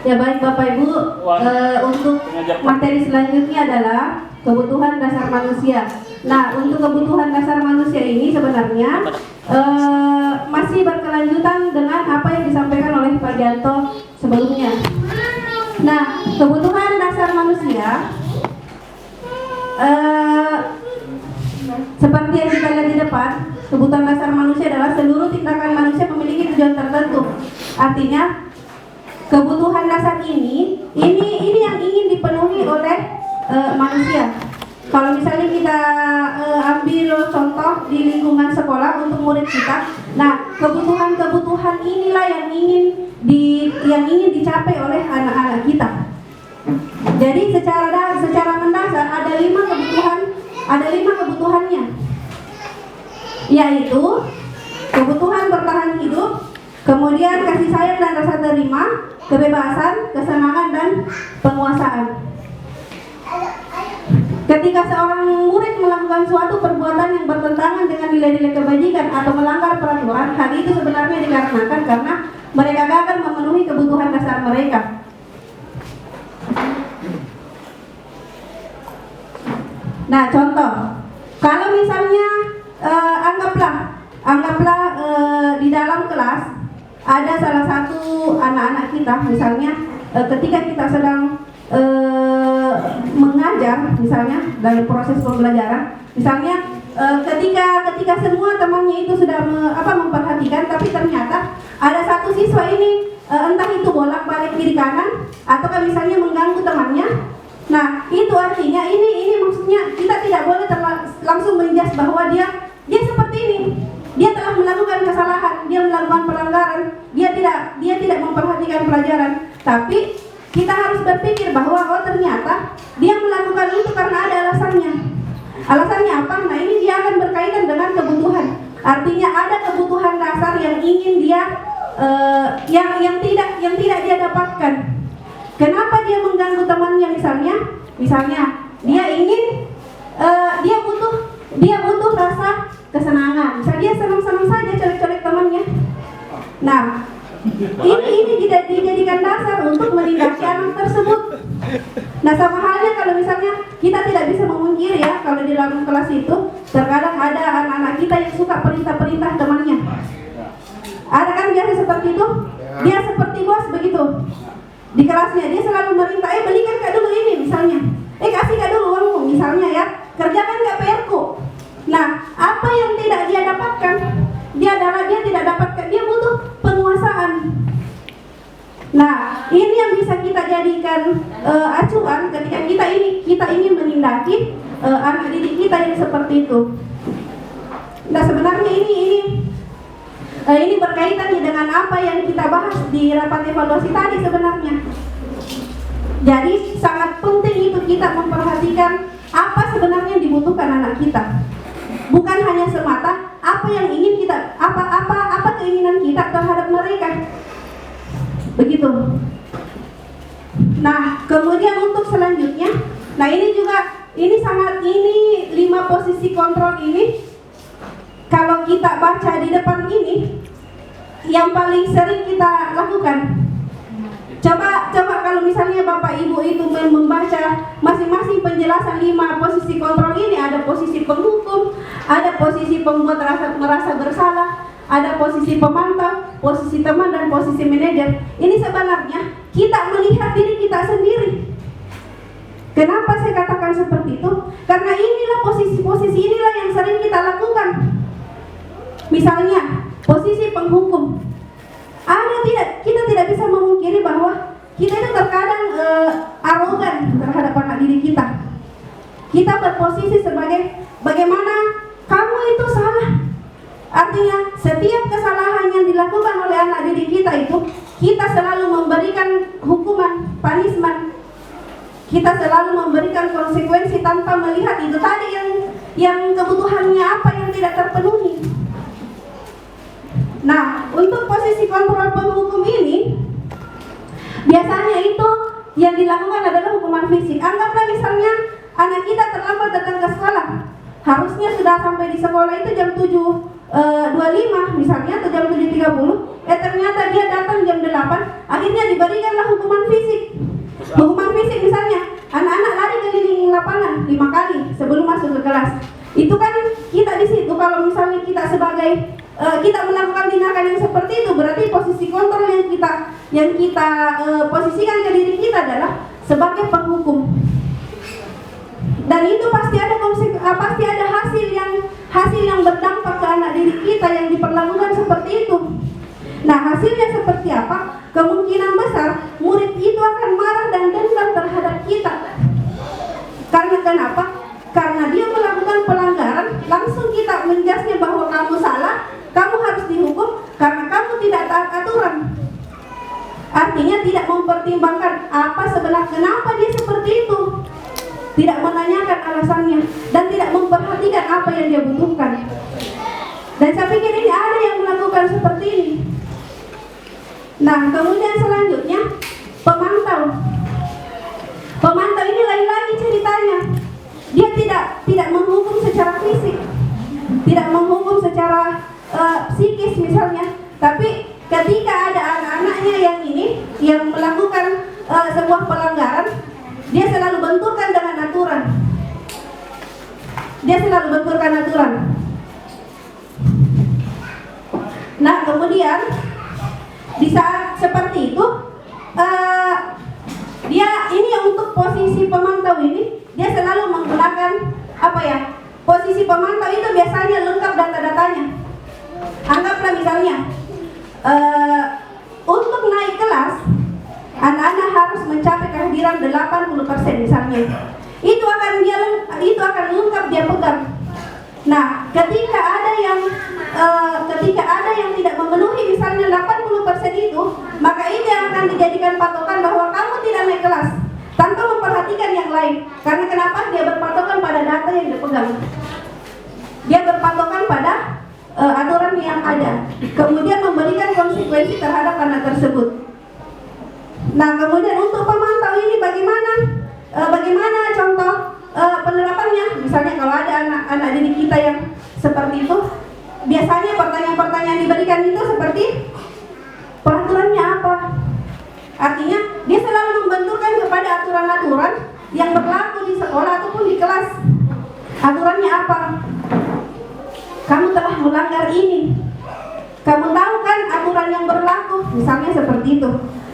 Ya baik Bapak Ibu, untuk materi selanjutnya adalah kebutuhan dasar manusia. Nah, untuk kebutuhan dasar manusia ini sebenarnya masih berkelanjutan dengan apa yang disampaikan oleh Pak Janto sebelumnya. Nah, kebutuhan dasar manusia seperti yang kita lihat di depan, kebutuhan dasar manusia adalah seluruh tindakan manusia memiliki tujuan tertentu. Artinya kebutuhan dasar ini yang ingin dipenuhi oleh manusia. Kalau misalnya kita ambil contoh di lingkungan sekolah untuk murid kita, nah kebutuhan inilah yang ingin dicapai oleh anak-anak kita. Jadi secara mendasar ada lima kebutuhannya, yaitu kebutuhan bertahan hidup, kemudian kasih sayang dan rasa terima, kebebasan, kesenangan dan penguasaan. Ketika seorang murid melakukan suatu perbuatan yang bertentangan dengan nilai-nilai kebajikan atau melanggar peraturan, hal itu sebenarnya dikarenakan karena mereka gagal memenuhi kebutuhan dasar mereka. Nah, contoh, kalau misalnya anggaplah di dalam kelas ada salah satu anak-anak kita, misalnya ketika kita sedang mengajar, misalnya dalam proses pembelajaran, misalnya ketika semua temannya itu sudah memperhatikan, tapi ternyata ada satu siswa ini entah itu bolak-balik kiri kanan ataukah misalnya mengganggu temannya. Nah, itu artinya ini maksudnya kita tidak boleh langsung menjudge bahwa dia seperti ini. Dia telah melakukan kesalahan, dia melakukan pelanggaran, dia tidak memperhatikan pelajaran. Tapi kita harus berpikir bahwa ternyata dia melakukan itu karena ada alasannya. Alasannya apa? Nah, ini dia akan berkaitan dengan kebutuhan. Artinya ada kebutuhan dasar yang ingin dia yang tidak dia dapatkan. Kenapa dia mengganggu temannya misalnya dia ingin dia butuh rasa kesenangan. Misalnya dia senang-senang saja colek-colek temannya. Nah, ini tidak dijadikan dasar untuk menindaki anak tersebut. Nah, sama halnya kalau misalnya kita tidak bisa memungkiri ya, kalau di dalam kelas itu terkadang ada anak-anak kita yang suka perintah-perintah temannya. Ada kan biasa seperti itu? Dia seperti bos begitu. Di kelasnya dia selalu merintah, belikan Kak dulu ini misalnya, kasih Kak dulu uangmu misalnya ya, kerjakan Kak PR-ku. Nah, apa yang tidak dia dapatkan? Dia tidak dapatkan, dia butuh penguasaan. Nah, ini yang bisa kita jadikan acuan ketika kita ingin menindaki anak didik kita yang seperti itu. Nah, sebenarnya ini berkaitan dengan apa yang kita bahas di rapat evaluasi tadi sebenarnya. Jadi sangat penting itu kita memperhatikan apa sebenarnya yang dibutuhkan anak kita. Bukan hanya semata apa yang ingin kita, apa keinginan kita terhadap mereka. Begitu. Nah, kemudian untuk selanjutnya, nah ini 5 posisi kontrol ini. Kalau kita baca di depan ini, yang paling sering kita lakukan, coba kalau misalnya Bapak Ibu itu membaca masing-masing penjelasan 5 posisi kontrol ini, ada posisi penghukum, ada posisi pembuat merasa bersalah, ada posisi pemantau, posisi teman, dan posisi manajer. Ini sebenarnya kita melihat diri kita sendiri. Kenapa saya katakan seperti itu? Karena inilah posisi-posisi inilah yang sering kita lakukan. Misalnya posisi penghukum, kita tidak bisa memungkiri bahwa kita itu terkadang arogan terhadap anak didik kita. Kita berposisi sebagai bagaimana kamu itu salah. Artinya setiap kesalahan yang dilakukan oleh anak didik kita itu, kita selalu memberikan hukuman, punishment. Kita selalu memberikan konsekuensi tanpa melihat itu tadi yang kebutuhannya apa yang tidak terpenuhi. Nah, untuk posisi kontrol penghukum ini, biasanya itu yang dilakukan adalah hukuman fisik. Anggaplah misalnya anak kita terlambat datang ke sekolah, harusnya sudah sampai di sekolah itu jam 7 25 misalnya atau jam 7.30, ternyata dia datang jam 8, akhirnya diberikanlah hukuman fisik. Hukuman fisik misalnya, anak-anak lari keliling lapangan 5 kali sebelum masuk ke kelas. Itu kan kita di situ, kalau misalnya kita sebagai kita melakukan tindakan yang seperti itu, berarti posisi kontrol yang kita posisikan ke diri kita adalah sebagai penghukum. Dan itu pasti ada hasil yang berdampak ke anak didik kita yang diperlakukan seperti itu. Nah, hasilnya seperti apa? Kemungkinan besar murid itu akan marah dan dendam terhadap kita. Karena kenapa? Karena dia melakukan pelanggaran, langsung kita menjudge-nya bahwa kamu salah, kamu harus dihukum karena kamu tidak taat aturan. Artinya tidak mempertimbangkan apa sebenarnya kenapa dia seperti itu, tidak menanyakan alasannya dan tidak memperhatikan apa yang dia butuhkan. Dan saya pikir ini ada yang melakukan seperti ini. Nah, kemudian selanjutnya pemantau ini lain lagi ceritanya. Dia tidak menghukum secara fisik, tidak menghukum secara psikis misalnya, tapi ketika ada anak-anaknya yang melakukan sebuah pelanggaran, dia selalu benturkan dengan aturan. Nah, kemudian di saat seperti itu, dia ini untuk posisi pemantau ini, dia selalu menggunakan posisi pemantau itu biasanya lengkap data-datanya. Anggaplah misalnya untuk naik kelas anak-anak harus mencapai kehadiran 80% misalnya. Itu akan lengkap dia pegang. Nah, ketika ada yang tidak memenuhi misalnya 80% itu, maka itu yang akan dijadikan patokan bahwa kamu tidak naik kelas tanpa memperhatikan yang lain. Karena kenapa? Dia berpatokan pada data yang dipegang. Dia berpatokan pada aturan yang ada. Kemudian memberikan konsekuensi terhadap anak tersebut. Nah, kemudian untuk pemantau ini bagaimana contoh penerapannya? Misalnya kalau ada anak didik kita yang seperti itu, biasanya pertanyaan-pertanyaan diberikan itu seperti peraturannya apa? Artinya dia selalu membenturkan kepada aturan-aturan yang berlaku di sekolah ataupun di kelas. Aturannya apa? Kamu telah melanggar ini. Kamu tahu kan aturan yang berlaku, misalnya seperti itu.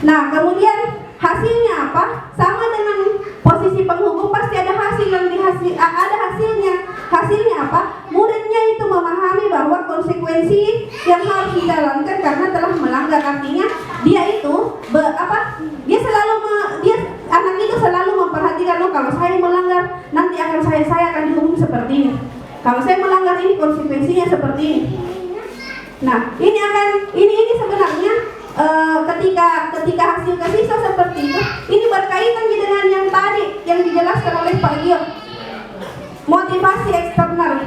Nah, kemudian hasilnya apa? Sama dengan posisi penghukum, pasti ada hasilnya. Hasilnya apa? Muridnya itu memahami bahwa konsekuensi yang harus dijalankan karena telah melanggar. Artinya dia itu anak itu selalu memperhatikan, kalau saya melanggar nanti saya akan dihukum seperti ini. Kalau saya melanggar ini konsekuensinya seperti ini. Nah, ini sebenarnya ketika hasil ke siswa seperti itu, ini berkaitan dengan yang tadi yang dijelaskan oleh Pak Gio, motivasi eksternal.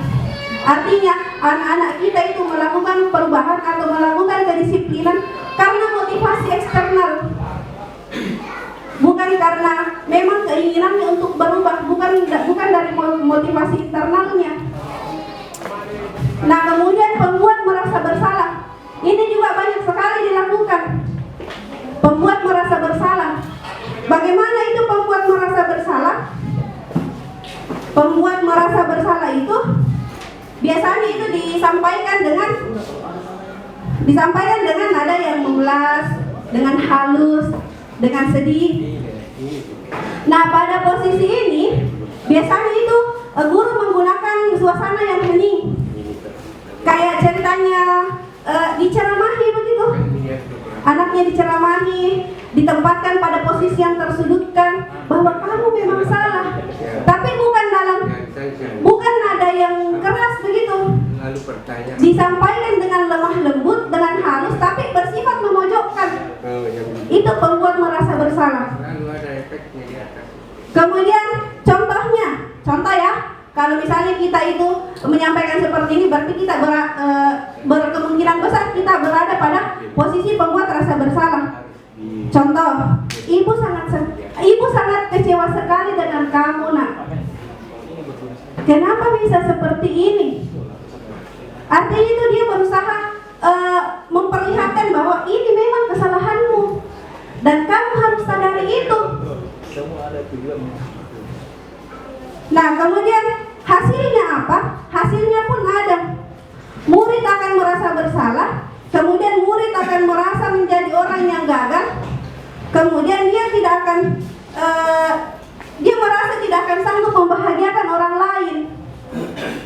Artinya anak-anak kita itu melakukan perubahan atau melakukan kedisiplinan karena motivasi eksternal, bukan karena memang keinginannya untuk berubah, bukan dari motivasi internalnya. Nah, kemudian pembuat merasa bersalah. Ini juga banyak sekali dilakukan. Pembuat merasa bersalah. Bagaimana itu pembuat merasa bersalah? Pembuat merasa bersalah itu biasanya itu disampaikan dengan nada yang memelas, dengan halus, dengan sedih. Nah, pada posisi ini biasanya itu guru menggunakan suasana yang hening. Kayak ceritanya diceramahi begitu. Anaknya diceramahi, ditempatkan pada posisi yang tersudutkan bahwa kamu memang salah. Tapi bukan nada yang keras begitu. Disampaikan dengan lemah lembut, dengan halus, tapi bersifat memojokkan. Itu pembuat merasa bersalah. Kemudian contoh ya. Kalau misalnya kita itu menyampaikan seperti ini, berarti kita berkemungkinan besar kita berada pada posisi pembuat rasa bersalah. Contoh, ibu sangat kecewa sekali dengan kamu, nak. Kenapa bisa seperti ini? Artinya itu dia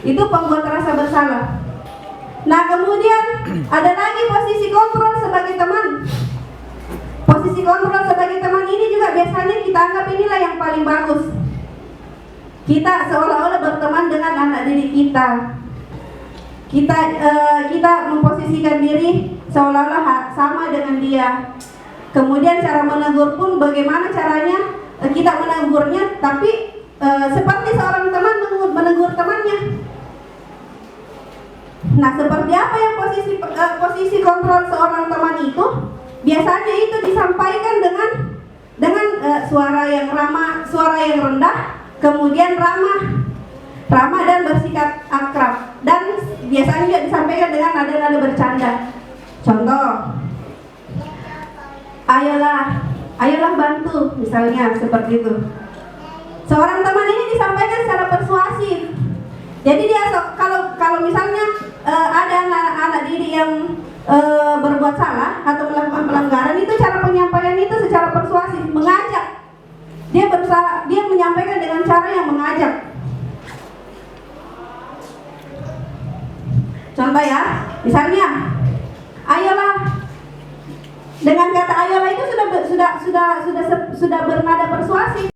Itu pembuat rasa bersalah. Nah, kemudian ada lagi posisi kontrol sebagai teman. Posisi kontrol sebagai teman ini juga biasanya kita anggap inilah yang paling bagus. Kita seolah-olah berteman dengan anak didik kita. Kita memposisikan diri seolah-olah sama dengan dia. Kemudian cara menegur pun bagaimana caranya kita menegurnya, tapi seperti seorang teman menegur temannya. Nah, seperti apa yang posisi kontrol seorang teman itu? Biasanya itu disampaikan dengan suara yang ramah, suara yang rendah, kemudian ramah dan bersikap akrab, dan biasanya juga disampaikan dengan nada-nada bercanda. Contoh, ayolah bantu, misalnya seperti itu. Seorang teman ini disampaikan secara persuasif. Jadi dia kalau misalnya ada anak-anak didik yang berbuat salah atau melakukan pelanggaran, itu cara penyampaian itu secara persuasif, mengajak. Dia menyampaikan dengan cara yang mengajak. Contoh ya, misalnya, ayolah. Dengan kata ayolah itu sudah bernada persuasif.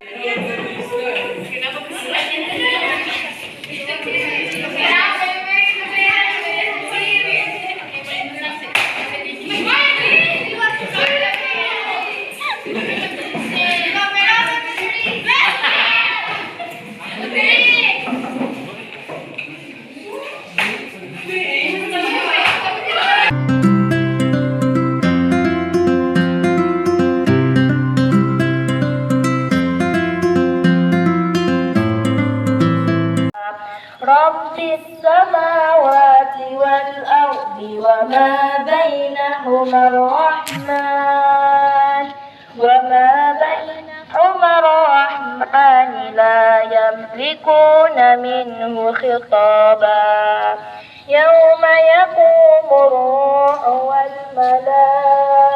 Rabbis samawati wal ardi wa ma bainahuma ar-Rahman wa ma bainahuma ar-Rahman la yamlikuna minhu khitaba yawma yaqumu ar-ruhu wal malaikatu